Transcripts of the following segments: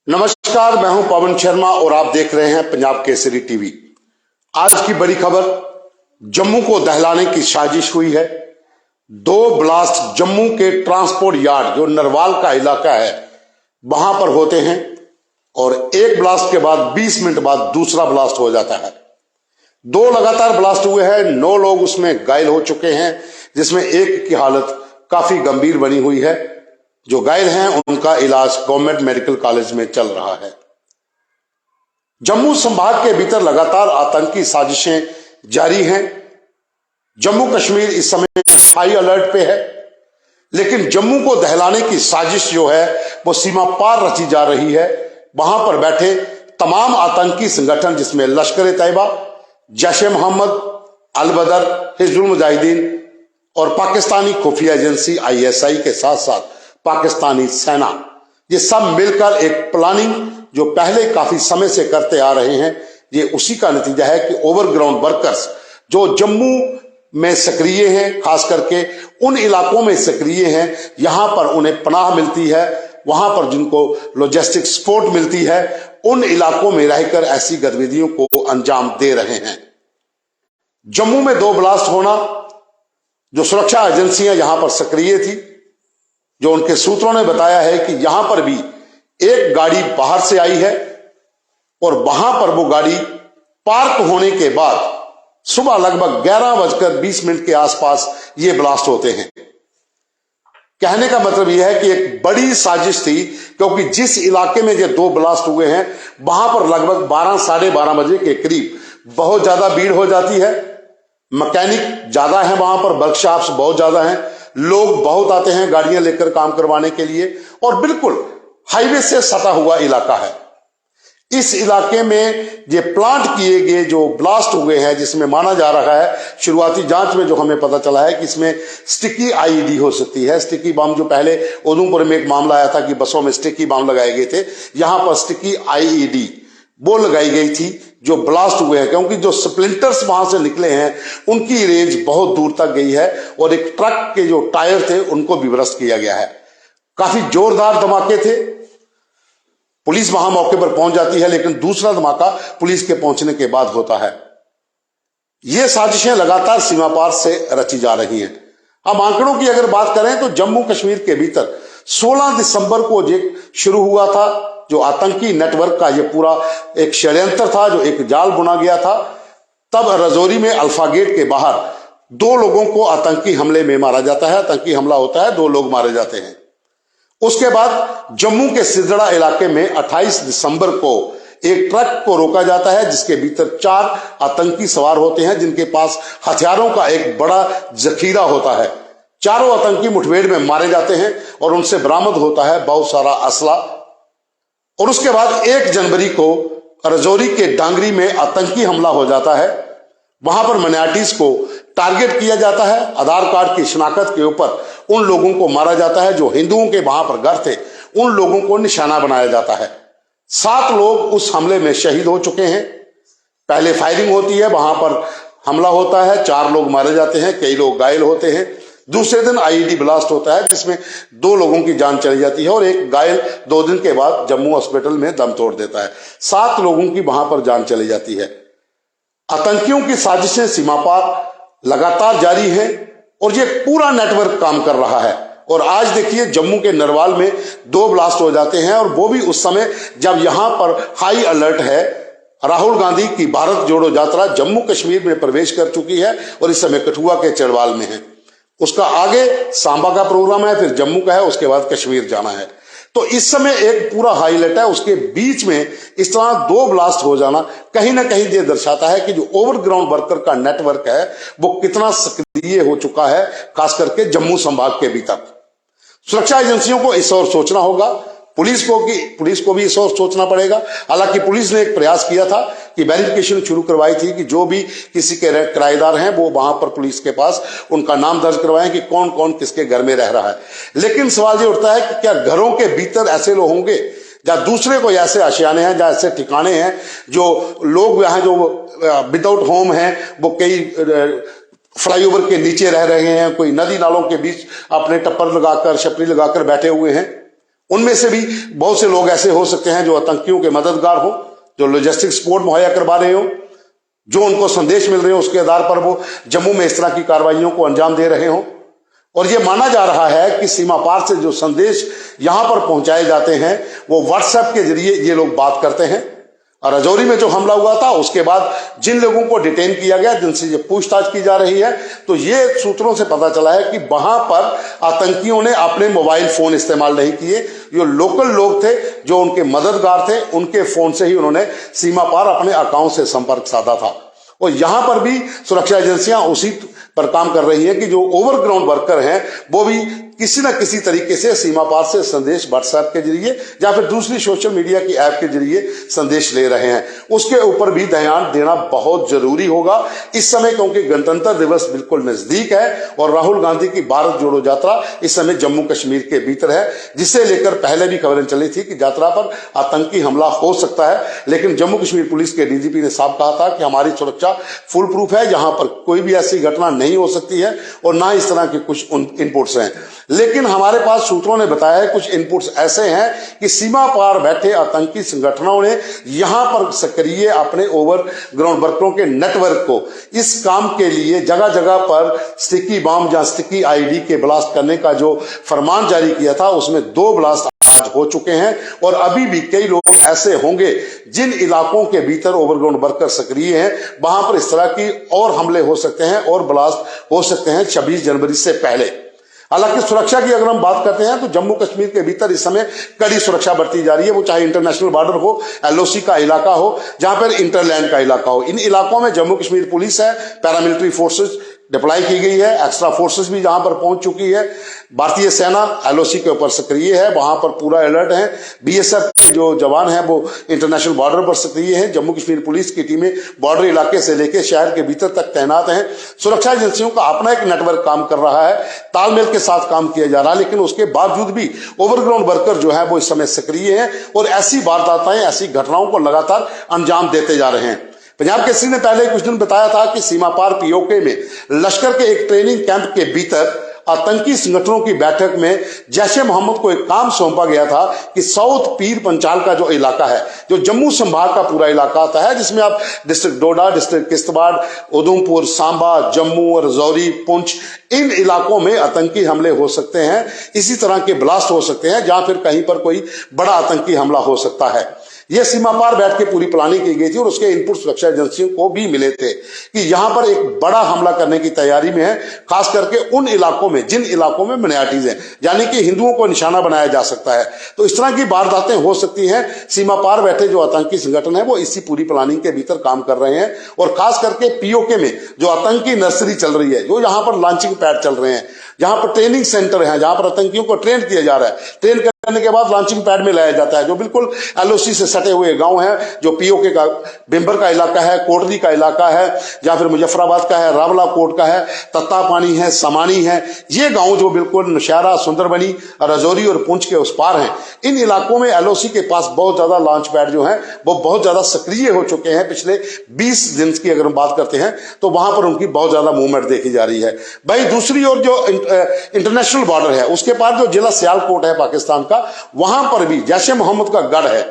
नमस्कार, मैं हूं पवन शर्मा और आप देख रहे हैं पंजाब केसरी टीवी। आज की बड़ी खबर, जम्मू को दहलाने की साजिश हुई है। 2 ब्लास्ट जम्मू के ट्रांसपोर्ट यार्ड जो नरवाल का इलाका है वहां पर होते हैं और एक ब्लास्ट के बाद 20 मिनट बाद दूसरा ब्लास्ट हो जाता है। 2 लगातार ब्लास्ट हुए हैं, 9 लोग उसमें घायल हो चुके हैं, जिसमें एक की हालत काफी गंभीर बनी हुई है। जो घायल हैं उनका इलाज गवर्नमेंट मेडिकल कॉलेज में चल रहा है। जम्मू संभाग के भीतर लगातार आतंकी साजिशें जारी हैं। जम्मू कश्मीर इस समय हाई अलर्ट पे है, लेकिन जम्मू को दहलाने की साजिश जो है वो सीमा पार रची जा रही है। वहां पर बैठे तमाम आतंकी संगठन, जिसमें लश्कर-ए-तैयबा, जैश-ए-मोहम्मद, अल-बदर, हिजबुल मुजाहिदीन और पाकिस्तानी खुफिया एजेंसी ISI के साथ साथ पाकिस्तानी सेना, ये सब मिलकर एक प्लानिंग जो पहले काफी समय से करते आ रहे हैं, ये उसी का नतीजा है कि ओवरग्राउंड वर्कर्स जो जम्मू में सक्रिय हैं, खास करके उन इलाकों में सक्रिय हैं यहां पर उन्हें पनाह मिलती है, वहां पर जिनको लॉजिस्टिक सपोर्ट मिलती है, उन इलाकों में रहकर ऐसी गतिविधियों को अंजाम दे रहे हैं। जम्मू में 2 ब्लास्ट होना, जो सुरक्षा एजेंसियां यहां पर सक्रिय थी, जो उनके सूत्रों ने बताया है कि यहां पर भी एक गाड़ी बाहर से आई है और वहां पर वो गाड़ी पार्क होने के बाद सुबह लगभग 11:20 के आसपास ये ब्लास्ट होते हैं। कहने का मतलब यह है कि एक बड़ी साजिश थी, क्योंकि जिस इलाके में ये 2 ब्लास्ट हुए हैं वहां पर लगभग 12 साढ़े 12 बजे के करीब बहुत ज्यादा भीड़ हो जाती है। मैकेनिक ज्यादा है वहां पर, वर्कशॉप्स बहुत ज्यादा हैं, लोग बहुत आते हैं गाड़ियां लेकर काम करवाने के लिए, और बिल्कुल हाईवे से सटा हुआ इलाका है। इस इलाके में ये प्लांट किए गए जो ब्लास्ट हुए हैं, जिसमें माना जा रहा है, शुरुआती जांच में जो हमें पता चला है कि इसमें स्टिकी IED हो सकती है। स्टिकी बम, जो पहले उधमपुर में एक मामला आया था कि बसों में स्टिकी बम लगाए गए थे, यहां पर स्टिकी IED वो लगाई गई थी जो ब्लास्ट हुए हैं, क्योंकि जो स्प्लिंटर्स वहां से निकले हैं उनकी रेंज बहुत दूर तक गई है और एक ट्रक के जो टायर थे उनको भी ब्रस्ट किया गया है। काफी जोरदार धमाके थे। पुलिस वहां मौके पर पहुंच जाती है, लेकिन दूसरा धमाका पुलिस के पहुंचने के बाद होता है। ये साजिशें लगातार सीमा पार से रची जा रही हैं। अब आंकड़ों की अगर बात करें तो जम्मू कश्मीर के भीतर 16 दिसंबर को ये शुरू हुआ था, जो आतंकी नेटवर्क का ये पूरा एक षड्यंत्र था, जो एक जाल बुना गया था। तब रजौरी में अल्फा गेट के बाहर 2 लोगों को आतंकी हमले में मारा जाता है। आतंकी हमला होता है, 2 लोग मारे जाते हैं। उसके बाद जम्मू के सिजड़ा इलाके में 28 दिसंबर को एक ट्रक को रोका जाता है, जिसके भीतर 4 आतंकी सवार होते हैं, जिनके पास हथियारों का एक बड़ा जखीरा होता है। चारों आतंकी मुठभेड़ में मारे जाते हैं और उनसे बरामद होता है बहुत सारा असला। और उसके बाद 1 जनवरी को रजौरी के डांगरी में आतंकी हमला हो जाता है। वहां पर माइनॉरिटीज को टारगेट किया जाता है। आधार कार्ड की शनाख्त के ऊपर उन लोगों को मारा जाता है जो हिंदुओं के वहां पर घर थे, उन लोगों को निशाना बनाया जाता है। 7 लोग उस हमले में शहीद हो चुके हैं। पहले फायरिंग होती है, वहां पर हमला होता है, 4 लोग मारे जाते हैं, कई लोग घायल होते हैं। दूसरे दिन IED ब्लास्ट होता है, जिसमें 2 लोगों की जान चली जाती है और एक घायल 2 दिन के बाद जम्मू हॉस्पिटल में दम तोड़ देता है। 7 लोगों की वहां पर जान चली जाती है। आतंकियों की साजिशें सीमा पार लगातार जारी है और ये पूरा नेटवर्क काम कर रहा है। और आज देखिए, जम्मू के नरवाल में 2 ब्लास्ट हो जाते हैं, और वो भी उस समय जब यहां पर हाई अलर्ट है। राहुल गांधी की भारत जोड़ो यात्रा जम्मू कश्मीर में प्रवेश कर चुकी है और इस समय कठुआ के चरवाल में है। उसका आगे सांबा का प्रोग्राम है, फिर जम्मू का है, उसके बाद कश्मीर जाना है। तो इस समय एक पूरा हाईलाइट है। उसके बीच में इस तरह 2 ब्लास्ट हो जाना कहीं ना कहीं ये दर्शाता है कि जो ओवरग्राउंड वर्कर का नेटवर्क है वो कितना सक्रिय हो चुका है, खास करके जम्मू संभाग के भीतर। सुरक्षा एजेंसियों को इस ओर सोचना होगा, पुलिस को भी इस ओर सोचना पड़ेगा। हालांकि पुलिस ने एक प्रयास किया था कि वेरिफिकेशन शुरू करवाई थी कि जो भी किसी के किराएदार हैं वो वहां पर पुलिस के पास उनका नाम दर्ज करवाएं कि कौन कौन किसके घर में रह रहा है। लेकिन सवाल ये उठता है कि क्या घरों के भीतर ऐसे लोग होंगे, जहां दूसरे को ऐसे आशियाने हैं, जहां ऐसे ठिकाने हैं, जो लोग यहाँ जो विदाउट होम हैं, वो कई फ्लाईओवर के नीचे रह रहे हैं, कोई नदी नालों के बीच अपने टप्पर लगाकर, छपरी लगाकर बैठे हुए हैं। उनमें से भी बहुत से लोग ऐसे हो सकते हैं जो आतंकियों के मददगार हो, जो लॉजिस्टिक सपोर्ट मुहैया करवा रहे हो, जो उनको संदेश मिल रहे हो उसके आधार पर वो जम्मू में इस तरह की कार्रवाइयों को अंजाम दे रहे हो। और ये माना जा रहा है कि सीमा पार से जो संदेश यहां पर पहुंचाए जाते हैं वो व्हाट्सएप के जरिए ये लोग बात करते हैं। और राजौरी में जो हमला हुआ था उसके बाद जिन लोगों को डिटेन किया गया, जिनसे ये पूछताछ की जा रही है, तो ये सूत्रों से पता चला है कि वहां पर आतंकियों ने अपने मोबाइल फोन इस्तेमाल नहीं किए। जो लोकल लोग थे, जो उनके मददगार थे, उनके फोन से ही उन्होंने सीमा पार अपने अकाउंट से संपर्क साधा था। और यहां पर भी सुरक्षा एजेंसियां उसी पर काम कर रही है कि जो ओवरग्राउंड वर्कर हैं वो भी किसी न किसी तरीके से सीमा पार से संदेश व्हाट्सएप के जरिए या फिर दूसरी सोशल मीडिया की ऐप के जरिए संदेश ले रहे हैं। उसके ऊपर भी ध्यान देना बहुत जरूरी होगा इस समय, क्योंकि गणतंत्र दिवस बिल्कुल नजदीक है और राहुल गांधी की भारत जोड़ो यात्रा इस समय जम्मू कश्मीर के भीतर है, जिसे लेकर पहले भी खबरें चली थी कि यात्रा पर आतंकी हमला हो सकता है। लेकिन जम्मू कश्मीर पुलिस के डीजीपी ने साफ कहा था कि हमारी सुरक्षा फुल प्रूफ है, यहां पर कोई भी ऐसी घटना नहीं हो सकती है और ना इस तरह के कुछ इनपुट्स हैं। लेकिन हमारे पास सूत्रों ने बताया है कुछ इनपुट्स ऐसे हैं कि सीमा पार बैठे आतंकी संगठनों ने यहां पर सक्रिय अपने ओवरग्राउंड वर्करों के नेटवर्क को इस काम के लिए जगह जगह पर स्टिकी बम या स्टिकी आईडी के ब्लास्ट करने का जो फरमान जारी किया था उसमें 2 ब्लास्ट आज हो चुके हैं। और अभी भी कई लोग ऐसे होंगे जिन इलाकों के भीतर ओवरग्राउंड वर्कर सक्रिय हैं, वहां पर इस तरह की और हमले हो सकते हैं और ब्लास्ट हो सकते हैं 26 जनवरी से पहले। हालांकि सुरक्षा की अगर हम बात करते हैं तो जम्मू कश्मीर के भीतर इस समय कड़ी सुरक्षा बरती जा रही है, वो चाहे इंटरनेशनल बॉर्डर हो, एलओसी का इलाका हो, जहां पर इंटरलैंड का इलाका हो। इन इलाकों में जम्मू कश्मीर पुलिस है, पैरामिलिट्री फोर्सेस डिप्लॉय की गई है, एक्स्ट्रा फोर्सेस भी जहां पर पहुंच चुकी है। भारतीय सेना एलओसी के ऊपर सक्रिय है, वहां पर पूरा अलर्ट है। बीएसएफ के जो जवान हैं वो इंटरनेशनल बॉर्डर पर सक्रिय हैं। जम्मू कश्मीर पुलिस की टीमें बॉर्डर इलाके से लेकर शहर के भीतर तक तैनात हैं। सुरक्षा एजेंसियों का अपना एक नेटवर्क काम कर रहा है, तालमेल के साथ काम किया जा रहा है। लेकिन उसके बावजूद भी ओवरग्राउंड वर्कर जो है वो इस समय सक्रिय हैं और ऐसी वारदातें, ऐसी घटनाओं को लगातार अंजाम देते जा रहे हैं। पंजाब केसरी ने पहले कुछ दिन बताया था कि सीमा पार पीओके में लश्कर के एक ट्रेनिंग कैंप के भीतर आतंकी संगठनों की बैठक में जैश ए मोहम्मद को एक काम सौंपा गया था कि साउथ पीर पंचाल का जो इलाका है, जो जम्मू संभाग का पूरा इलाका आता है, जिसमें आप डिस्ट्रिक्ट डोडा, डिस्ट्रिक्ट किश्तवाड़, उधमपुर, सांबा, जम्मू, राजौरी, पुंछ, इन इलाकों में आतंकी हमले हो सकते हैं। इसी तरह के ब्लास्ट हो सकते हैं जहां फिर कहीं पर कोई बड़ा आतंकी हमला हो सकता है। यह सीमा पार बैठ के पूरी प्लानिंग की गई थी और उसके इनपुट सुरक्षा एजेंसियों को भी मिले थे कि यहां पर एक बड़ा हमला करने की तैयारी में है, खास करके उन इलाकों में जिन इलाकों में माइनॉरिटीज हैं, यानी कि हिंदुओं को निशाना बनाया जा सकता है। तो इस तरह की वारदातें हो सकती हैं। सीमा पार बैठे जो आतंकी संगठन है वो इसी पूरी प्लानिंग के भीतर काम कर रहे हैं। और खास करके पीओके में जो आतंकी नर्सरी चल रही है, जो यहां पर लॉन्चिंग पैड चल रहे हैं, जहां पर ट्रेनिंग सेंटर है, जहां पर आतंकियों को ट्रेन किया जा रहा है, ट्रेन करने के बाद लॉन्चिंग पैड में लाया जाता है, जो बिल्कुल एलओसी से सटे हुए गांव हैं, जो पीओके का बिम्बर का इलाका है, कोटरी का इलाका है, या फिर मुजफ्फराबाद का है, रावला कोट का है, तत्तापानी है, समानी है, ये गांव जो बिल्कुल नौशहरा, सुंदरबनी, राजौरी और पुंछ के उस पार हैं, इन इलाकों में एलओसी के पास बहुत ज्यादा लॉन्च पैड जो है वो बहुत ज्यादा सक्रिय हो चुके हैं। पिछले 20 दिन की अगर हम बात करते हैं तो वहां पर उनकी बहुत ज्यादा मूवमेंट देखी जा रही है। भाई दूसरी ओर जो इंटरनेशनल बॉर्डर है उसके पार जो जिला सियालकोट है पाकिस्तान का, वहां पर भी जैश ए मोहम्मद का गढ़ है।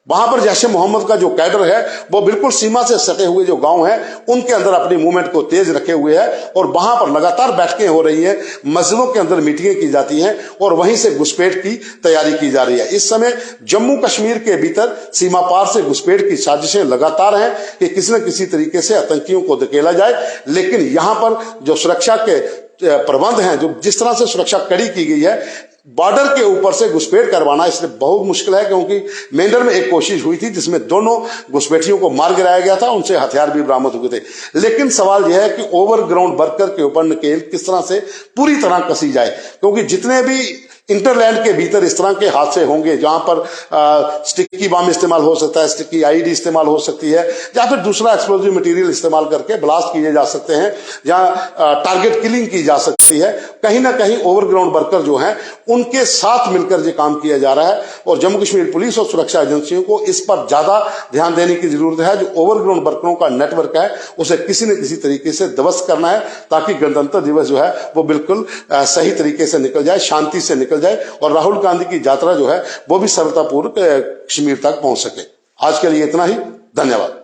वहां पर जैश ए मोहम्मद का जो कैडर है वो बिल्कुल सीमा से सटे हुए जो गांव हैं उनके अंदर अपनी मूवमेंट को तेज रखे हुए है और वहां पर लगातार बैठकें हो रही हैं, मस्जिदों के अंदर मीटिंगें की जाती हैं और वहीं से घुसपैठ की तैयारी की जा रही है। इस समय जम्मू कश्मीर के भीतर सीमा पार से घुसपैठ की साजिशें लगातार हैं कि किसी न किसी तरीके से आतंकियों को धकेला जाए। लेकिन यहां पर जो सुरक्षा के प्रबंध हैं, जो जिस तरह से सुरक्षा कड़ी की गई है, बॉर्डर के ऊपर से घुसपैठ करवाना इसलिए बहुत मुश्किल है क्योंकि मेंढर में एक कोशिश हुई थी जिसमें दोनों घुसपैठियों को मार गिराया गया था, उनसे हथियार भी बरामद हुए थे। लेकिन सवाल यह है कि ओवरग्राउंड वर्कर के ऊपर नकेल किस तरह से पूरी तरह कसी जाए, क्योंकि जितने भी इंटरलैंड के भीतर इस तरह के हादसे होंगे जहां पर स्टिकी बम इस्तेमाल हो सकता है, स्टिकी आईडी इस्तेमाल हो सकती है, या फिर दूसरा एक्सप्लोजिव मटेरियल इस्तेमाल करके ब्लास्ट किए जा सकते हैं, या टारगेट किलिंग की जा सकती है। कहीं ना कहीं ओवरग्राउंड वर्कर जो हैं उनके साथ मिलकर ये काम किया जा रहा है और जम्मू कश्मीर पुलिस और सुरक्षा एजेंसियों को इस पर ज्यादा ध्यान देने की जरूरत है। जो ओवरग्राउंड वर्करों का नेटवर्क है उसे किसी न किसी तरीके से ध्वस्त करना है ताकि गणतंत्र दिवस जो है वो बिल्कुल सही तरीके से निकल जाए, शांति से निकल निकल जाए और राहुल गांधी की यात्रा जो है वो भी सफलतापूर्वक कश्मीर तक पहुंच सके। आज के लिए इतना ही, धन्यवाद।